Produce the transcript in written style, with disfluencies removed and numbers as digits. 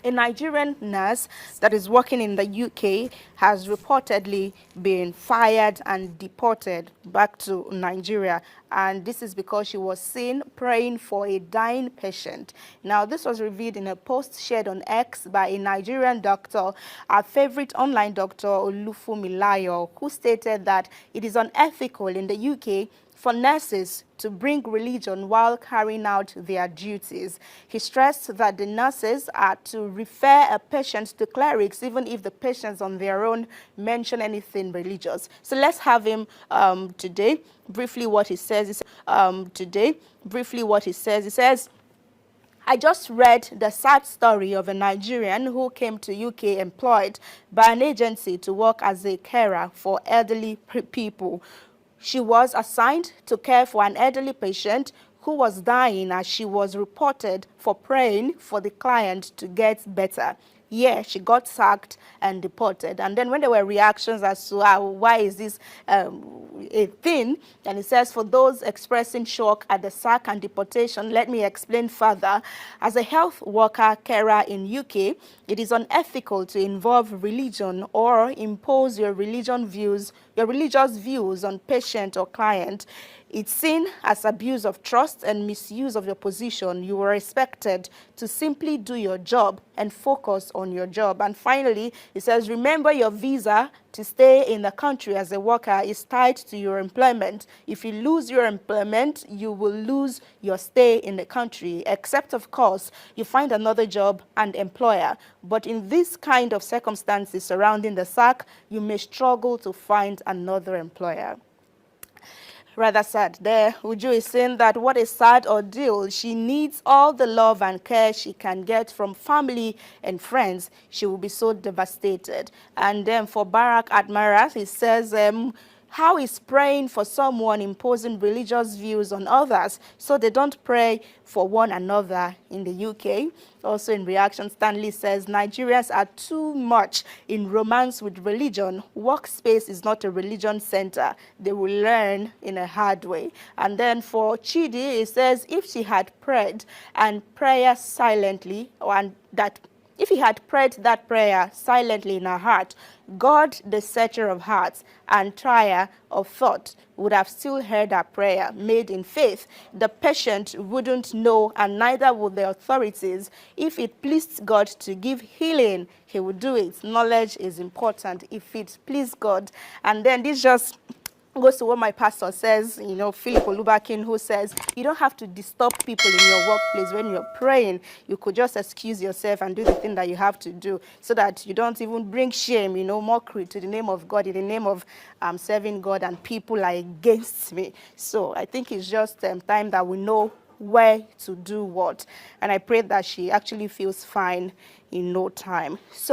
A Nigerian nurse that is working in the UK has reportedly been fired and deported back to Nigeria. And this is because she was seen praying for a dying patient. Now, this was revealed in a post shared on X by a Nigerian doctor, our favorite online doctor, Olufumilayo, who stated that it is unethical in the UK for nurses to bring religion while carrying out their duties. He stressed that the nurses are to refer a patient to clerics even if the patients on their own mention anything religious. So let's have him today. Briefly what he says is, he says, I just read the sad story of a Nigerian who came to UK employed by an agency to work as a carer for elderly people. She was assigned to care for an elderly patient who was dying as she was reported for praying for the client to get better. Yeah, she got sacked and deported. And then when there were reactions as to why is this a thing, and it says, for those expressing shock at the sack and deportation, let me explain further. As a health worker carer in UK, it is unethical to involve religion or impose your religious views on patient or client. It's seen as abuse of trust and misuse of your position. You are expected to simply do your job and focus on your job. And finally, it says, remember your visa to stay in the country as a worker is tied to your employment. If you lose your employment, you will lose your stay in the country, except, of course, you find another job and employer. But in this kind of circumstances surrounding the sack, you may struggle to find another employer. Rather sad there. Uju is saying that what a sad ordeal. She needs all the love and care she can get from family and friends. She will be so devastated. And then for Barack Admiral, he says, how is praying for someone imposing religious views on others so they don't pray for one another in the UK? Also in reaction, Stanley says, Nigerians are too much in romance with religion. Workspace is not a religion center. They will learn in a hard way. And then for Chidi, it says, if she had prayed and prayer silently, if he had prayed that prayer silently in her heart, God, the searcher of hearts and trier of thought, would have still heard her prayer made in faith. The patient wouldn't know, and neither would the authorities. If it pleased God to give healing, he would do it. Knowledge is important if it pleased God. And then this just goes to what my pastor says, Philip Olubakin, who says, you don't have to disturb people in your workplace when you're praying. You could just excuse yourself and do the thing that you have to do so that you don't even bring shame, mockery to the name of God, in the name of serving God, and people are against me. So I think it's just time that we know where to do what. And I pray that she actually feels fine in no time. So